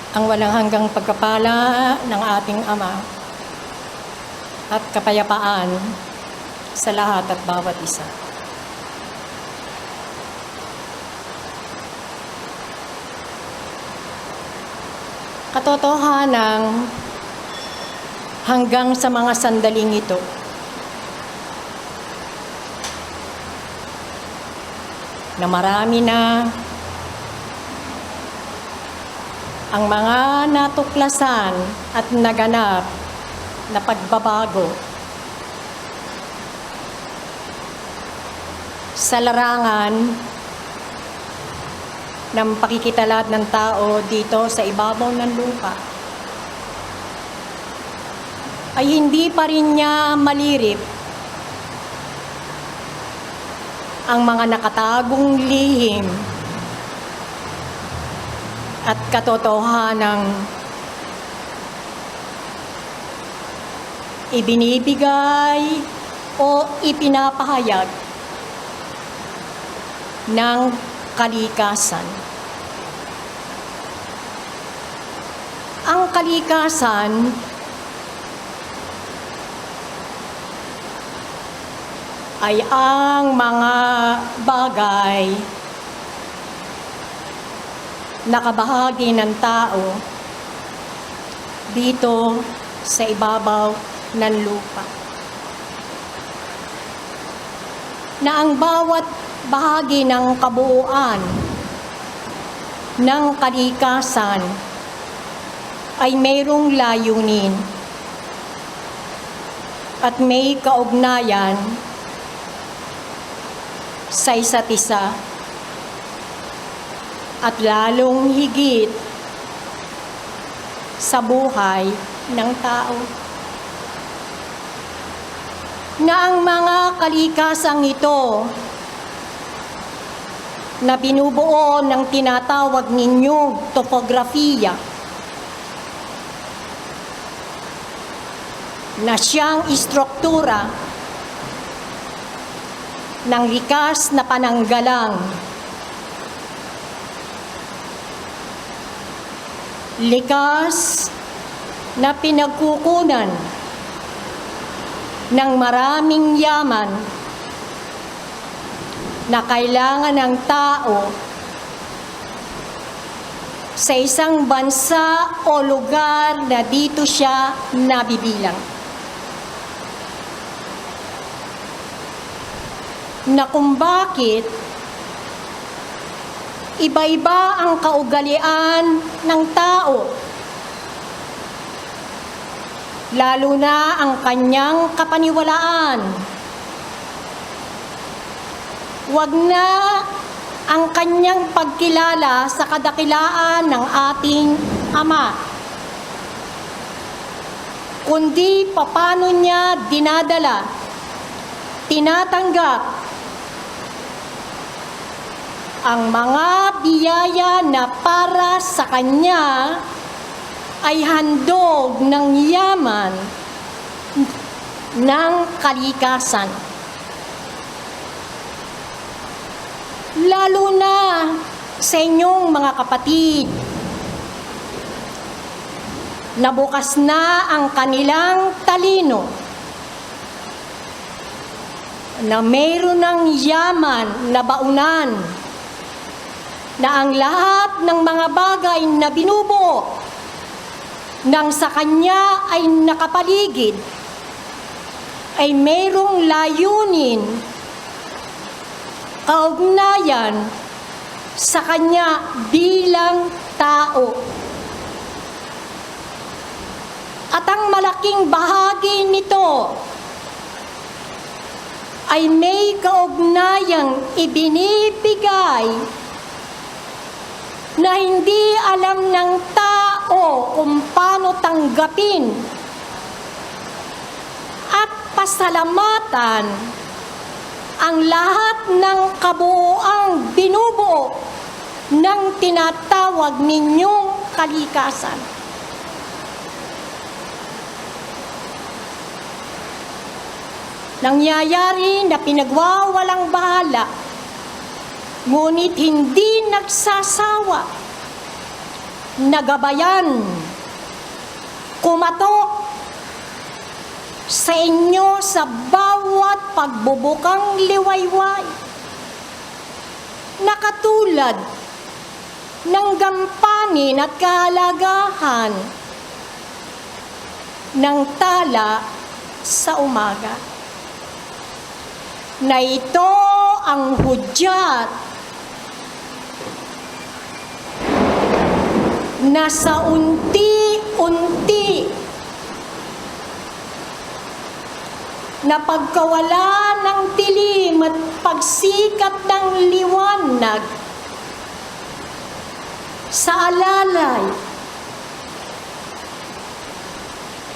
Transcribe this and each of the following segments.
ang walang hanggang pagkapala ng ating Ama at kapayapaan sa lahat at bawat isa. Katotohanan hanggang sa mga sandaling ito, na marami na ang mga natuklasan at naganap na pagbabago sa larangan ng pakikitalad ng tao dito sa ibabaw ng lupa, ay hindi pa rin niya malirip ang mga nakatagong lihim at katotohanang ibinibigay o ipinapahayag ng kalikasan. Ang kalikasan ay ang mga bagay na kabahagi ng tao dito sa ibabaw ng lupa. Na ang bawat bahagi ng kabuuan ng kalikasan ay mayroong layunin at may kaugnayan sa isa't isa at lalong higit sa buhay ng tao. Na ang mga kalikasang ito na binubuo ng tinatawag ninyong topografiya, na siyang istruktura ng likas na pananggalang, likas na pinagkukunan ng maraming yaman na kailangan ng tao sa isang bansa o lugar na dito siya nabibilang. Na kung bakit iba-iba ang kaugalian ng tao, lalo na ang kanyang kapaniwalaan. Huwag na ang kanyang pagkilala sa kadakilaan ng ating Ama, kundi paano niya dinadala, tinatanggap ang mga biyaya na para sa kanya ay handog ng yaman ng kalikasan. Lalo na sa inyong mga kapatid na bukas na ang kanilang talino, na mayroon ng yaman na baunan, na ang lahat ng mga bagay na binubuo nang sa kanya ay nakapaligid ay mayroong layunin, kaugnayan sa kanya bilang tao. At ang malaking bahagi nito ay may kaugnayang ibinibigay na hindi alam ng tao kung paano tanggapin at pasalamatan ang lahat ng kabuuang binubuo ng tinatawag ninyong kalikasan. Nangyayari na pinagwawalang bahala, ngunit hindi nagsasawa nagabayan, kumatok sa inyo sa bawat pagbubukang liwayway, na katulad ng gampanin at kahalagahan ng tala sa umaga, na ito ang hudyat na sa unti-unti na pagkawala ng dilim at pagsikat ng liwanag sa alalay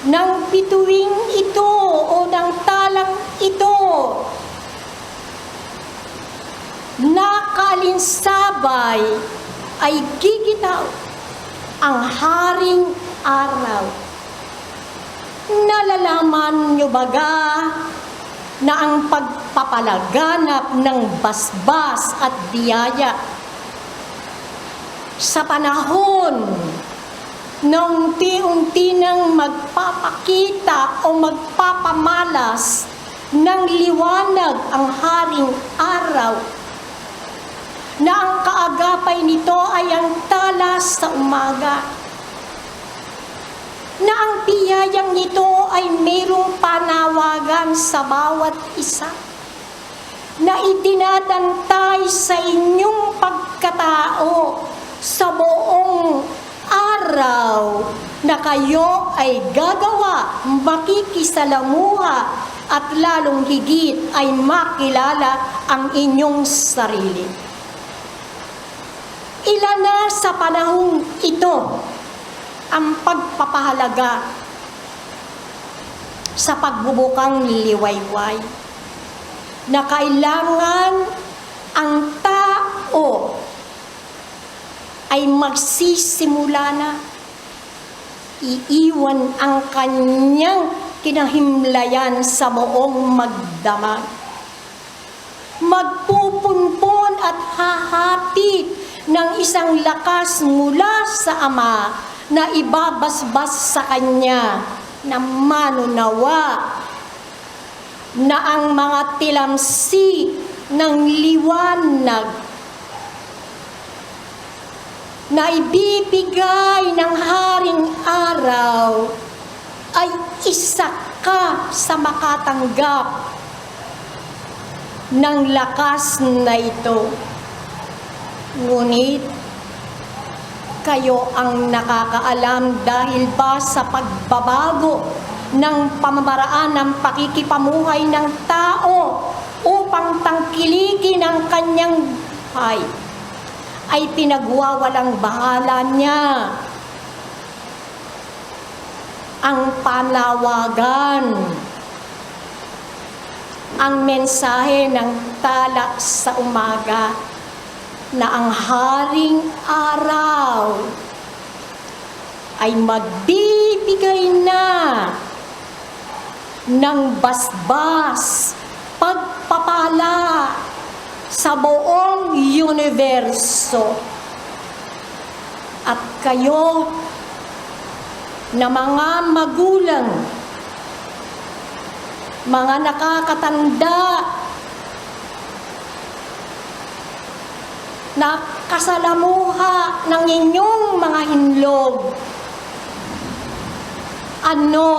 ng bituing ito o ng talang ito, na kalinsabay ay gigitaw ang haring araw. Nalalaman niyo baga na ang pagpapalaganap ng basbas at biyaya sa panahon na unti-unti nang magpapakita o magpapamalas ng liwanag ang haring araw, na ang kaagapay nito ay ang tala sa umaga, na ang biyayang nito ay mayroong panawagan sa bawat isa, na idinadantay sa inyong pagkatao sa buong araw, na kayo ay gagawa, makikisalamuha, at lalong higit ay makilala ang inyong sarili. Ilan na sa panahong ito ang pagpapahalaga sa pagbubukang liwayway, na kailangan ang tao ay magsisimula na iiwan ang kanyang kinahimlayan sa buong magdamag, magpupunpon at hahatid ng isang lakas mula sa Ama na ibabasbas sa Kanya, na manunawa na ang mga tilamsi ng liwanag na ibibigay ng haring araw ay isa ka sa makatanggap ng lakas na ito. Ngunit kayo ang nakakaalam dahil ba sa pagbabago ng pamamaraan ng pakikipamuhay ng tao upang tangkilikin ang kanyang buhay, ay pinagwawalang bahala niya ang panawagan, ang mensahe ng tala sa umaga, na ang haring araw ay magbibigay na ng basbas, pagpapala sa buong universo. At kayo na mga magulang, mga nakakatanda, na kasalamuha ng inyong mga hinlog, ano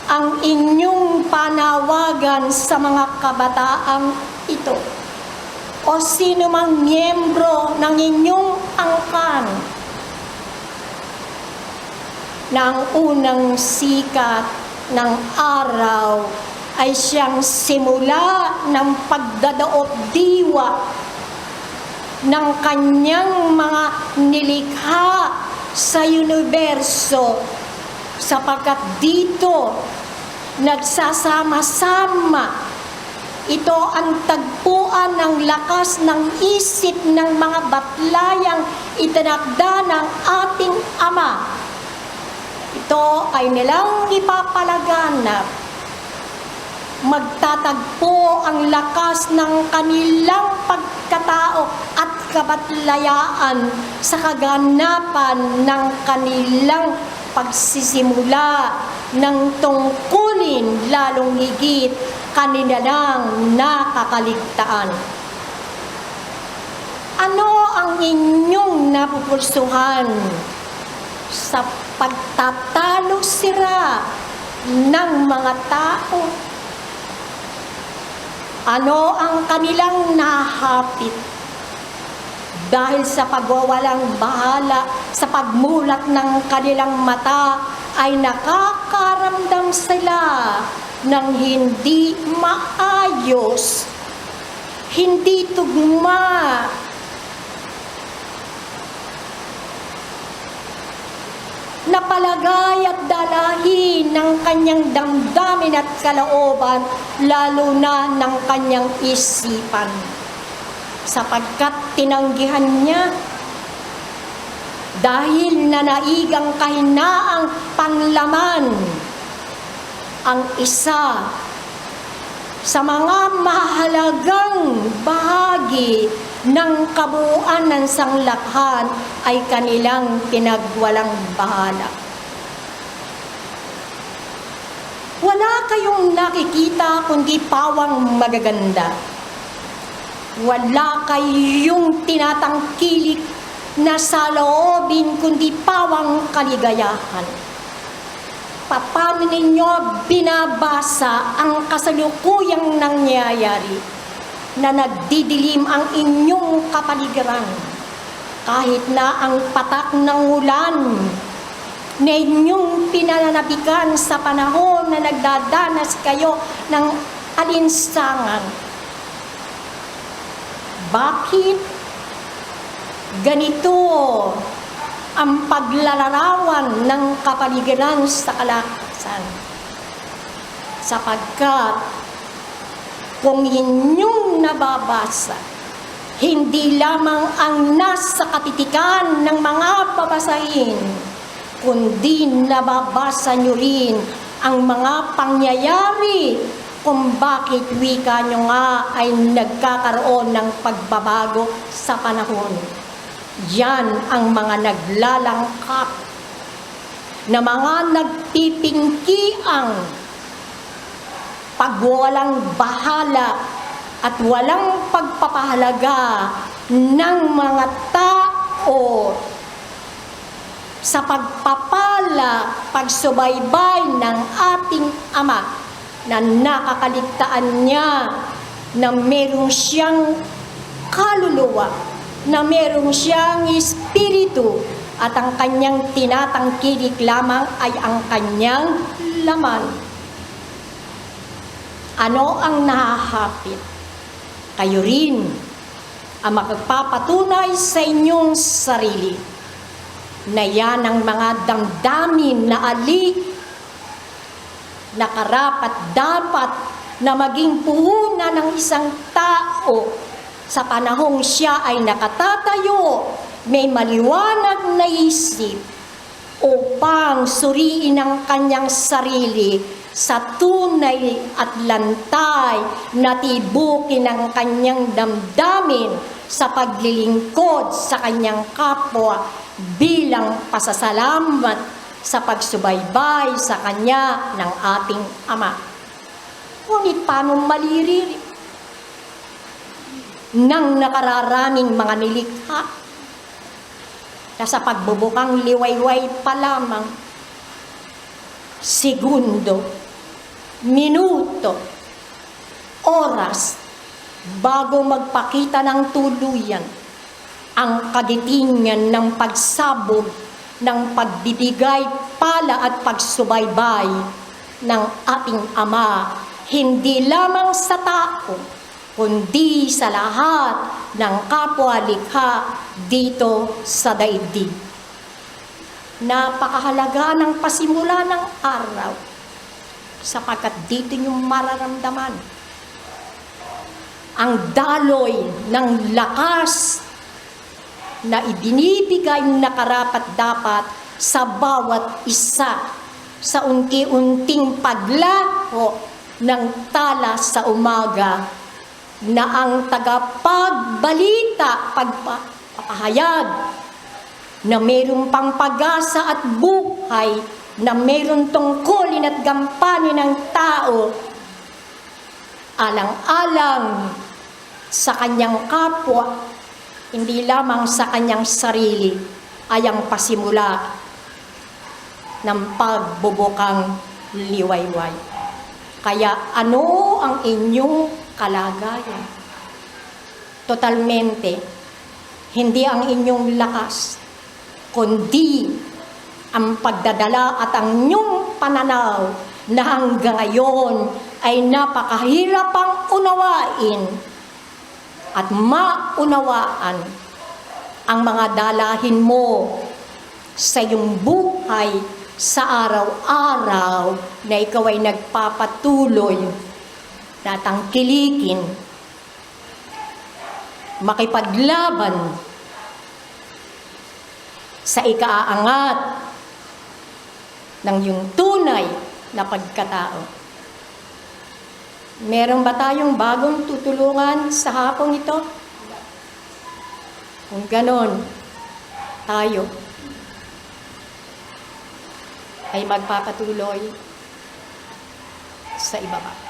ang inyong panawagan sa mga kabataang ito o sino mang miyembro ng inyong angkan, na ang unang sikat ng araw ay siyang simula ng pagdadaot diwa ng kanyang mga nilikha sa universo, sapagkat dito nagsasama-sama ito ang tagpuan ng lakas ng isip ng mga batlayang itinakda ng ating Ama. Ito ay nilang ipapalaganap. Magtatagpo ang lakas ng kanilang pagkatao at kabatlayaan sa kaganapan ng kanilang pagsisimula ng tungkulin, lalong higit kanilang nakakaligtaan. Ano ang inyong napupulsuhan sa pagtatalo sira ng mga tao? Ano ang kanilang nahapit? Dahil sa pagwawalang bahala, sa pagmulat ng kanilang mata, ay nakakaramdam sila ng hindi maayos, hindi tugma. Napalagay at dalahin ng kanyang damdamin at kalooban, lalo na ng kanyang isipan. Sapagkat tinanggihan niya, dahil nanaigang kahinaang panlaman, ang isa sa mga mahalagang bahagi ng kabuuan ng sanglathan ay kanilang pinagwalang bahala. Wala kayong nakikita kundi pawang magaganda. Wala kayong tinatangkilik na saloobin kundi pawang kaligayahan. Paano ninyo binabasa ang kasalukuyang nangyayari na nagdidilim ang inyong kapaligiran? Kahit na ang patak ng ulan na inyong pinananabikan sa panahon na nagdadanas kayo ng alinsangan. Bakit ganito ang paglalarawan ng kapaligiran sa kalakasan? Sapagkat kung inyong nababasa, hindi lamang ang nasa katitikan ng mga babasahin, kundi nababasa nyo rin ang mga pangyayari kung bakit wika nyo nga ay nagkakaroon ng pagbabago sa panahon. Yan ang mga naglalangkap na mga nagpipingkiang pagwalang bahala at walang pagpapahalaga ng mga tao sa pagpapala, pagsubaybay ng ating Ama na nakakaligtaan niya na meron siyang kaluluwa, na meron siyang espiritu, at ang kanyang tinatangkilik lamang ay ang kanyang laman. Ano ang nahahapit? Kayo rin ang magpapatunay sa inyong sarili na yan ang mga damdamin na alik na karapat dapat na maging puhunan ng isang tao sa panahong siya ay nakatatayo, may maliwanag na isip upang suriin ang kanyang sarili sa tunay at lantay na tibukin ang kanyang damdamin sa paglilingkod sa kanyang kapwa bilang pasasalamat sa pagsubaybay sa kanya ng ating Ama. Ngunit paano maliriri ng nakararaming mga nilikha na sa pagbubukang liwayway pa lamang, segundo, minuto, oras, bago magpakita ng tuluyan ang kagitingan ng pagsabog ng pagbibigay pala at pagsubaybay ng ating Ama, hindi lamang sa tao, kundi sa lahat ng kapwa-likha dito sa daigdig. Napakahalaga ng pasimula ng araw, sapagkat dito nyo mararamdaman ang daloy ng lakas na ibinibigay na karapat-dapat sa bawat isa sa unti-unting paglaho ng tala sa umaga na ang tagapagbalita, pagpapahayag na mayroong pang pag-asa at buhay, na mayroong tungkulin at gampanin ng tao, alang-alang sa kanyang kapwa, hindi lamang sa kanyang sarili, ay ang pasimula ng pagbubukang liwayway. Kaya ano ang inyong kalagayan? Totalmente, hindi ang inyong lakas, kundi ang pagdadala at ang inyong pananaw na hanggang ngayon ay napakahirapang unawain at maunawaan ang mga dalahin mo sa iyong buhay sa araw-araw na ikaw ay nagpapatuloy na tangkilikin, makipaglaban sa ikaaangat ng iyong tunay na pagkatao. Meron ba tayong bagong tutulungan sa hapong ito? Kung ganon, tayo ay magpapatuloy sa ibaba.